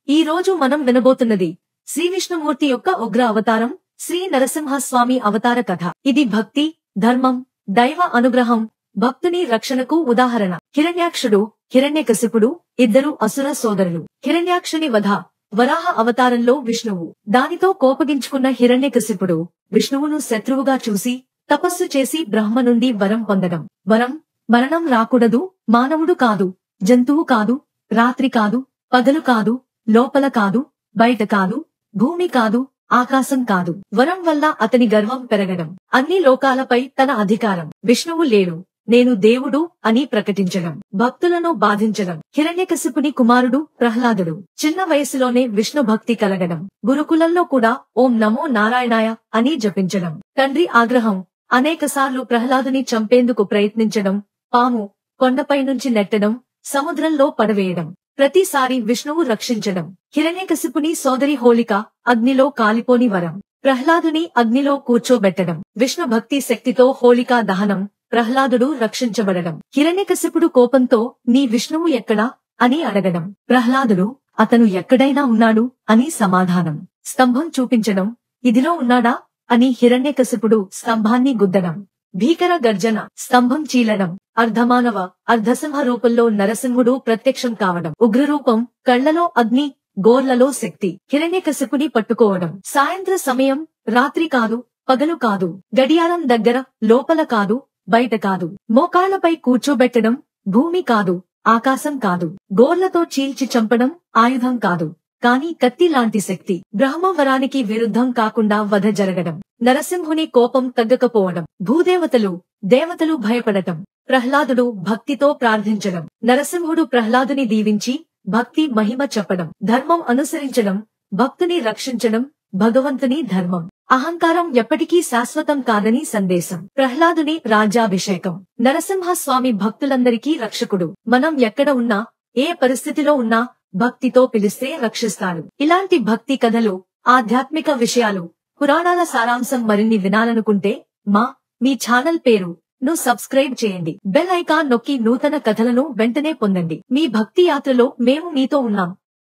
ఈ రోజు మనం వినబోతున్నది శ్రీ విష్ణుమూర్తి యొక్క ఉగ్ర అవతారం శ్రీ నరసింహస్వామి అవతార కథ. ఇది భక్తి, ధర్మం, దైవ అనుగ్రహం, భక్తుని రక్షణకు ఉదాహరణ. హిరణ్యాక్షుడు, హిరణ్యకశిపుడు ఇద్దరు అసుర సోదరులు. హిరణ్యాక్షుని వధ వరాహ అవతారంలో విష్ణువు. దానితో కోపగించుకున్న హిరణ్యకశిపుడు విష్ణువును శత్రువుగా చూసి తపస్సు చేసి బ్రహ్మ నుండి వరం పొందడం. వరం: మరణం రాకూడదు, మానవుడు కాదు, జంతువు కాదు, రాత్రి కాదు, పగలు కాదు, లోపల కాదు, బయట కాదు, భూమి కాదు, ఆకాశం కాదు. వరం వల్ల అతని గర్వం పెరగడం, అన్ని లోకాలపై తన అధికారం. విష్ణువు లేడు, నేను దేవుడు అని ప్రకటించడం, భక్తులను బాధించడం. హిరణ్యకశిపుని కుమారుడు ప్రహ్లాదుడు చిన్న వయసులోనే విష్ణు భక్తి కలగడం, గురుకులంలో కూడా ఓం నమో నారాయణాయ అని జపించడం. తండ్రి ఆగ్రహం: అనేకసార్లు ప్రహ్లాదుని చంపేందుకు ప్రయత్నించడం, పాము కొండపై నుంచి నెట్టడం, సముద్రంలో పడవేయడం. ప్రతిసారి విష్ణువు రక్షించడం. హిరణ్యకశిపుని సోదరి హోళిక అగ్నిలో కాలిపోని వరం, ప్రహ్లాదుని అగ్నిలో కూర్చోబెట్టడం. విష్ణు భక్తి శక్తితో హోళికా దహనం, ప్రహ్లాదుడు రక్షించబడడం. హిరణ్యకశిపుడు కోపంతో నీ విష్ణువు ఎక్కడా అని అడగడం. ప్రహ్లాదుడు అతను ఎక్కడైనా ఉన్నాడు అని సమాధానం. స్తంభం చూపించడం, ఇదిలో ఉన్నాడా అని హిరణ్యకశిపుడు స్తంభాన్ని గుద్దడం. భీకర గర్జన, స్తంభం చీలడం. అర్ధమానవ, అర్ధసింహ రూపంలో నరసింహుడు ప్రత్యక్షం కావడం. ఉగ్రరూపం, కళ్లలో అగ్ని, గోర్లలో శక్తి. హిరణ్యకశిపుని పట్టుకోవడం. సాయంత్ర సమయం, రాత్రి కాదు, పగలు కాదు, గడియారం దగ్గర, లోపల కాదు, బయట కాదు. మోకాళ్లపై కూర్చోబెట్టడం, భూమి కాదు, ఆకాశం కాదు. గోర్లతో చీల్చి చంపడం, ఆయుధం కాదు, కానీ కత్తి లాంటి శక్తి. బ్రహ్మవరానికి విరుద్ధం కాకుండా వధ జరగడం. నరసింహుని కోపం తగ్గకపోవడం. భూదేవతలు, దేవతలు భయపడటం. ప్రహ్లాదుడు భక్తితో ప్రార్థించడం. నరసింహుడు ప్రహ్లాదుని దీవించి భక్తి మహిమ చెప్పడం. ధర్మం అనుసరించడం, భక్తుని రక్షించడం, భగవంతుని ధర్మం. అహంకారం ఎప్పటికీ శాశ్వతం కాదని సందేశం. ప్రహ్లాదుని రాజ్యాభిషేకం. నరసింహస్వామి భక్తులందరికీ రక్షకుడు. మనం ఎక్కడ ఉన్నా, ఏ పరిస్థితిలో ఉన్నా భక్తితో పిలిస్తే రక్షిస్తాడు. ఇలాంటి భక్తి కథలు, ఆధ్యాత్మిక విషయాలు, పురాణాల సారాంశం మరిన్ని వినాలనుకుంటే మీ ఛానల్ పేరు ను సబ్స్క్రైబ్ చేయండి. బెల్ ఐకాన్ నొక్కి నూతన కథలను వెంటనే పొందండి. మీ భక్తి యాత్రలో మేము మీతో ఉన్నాం.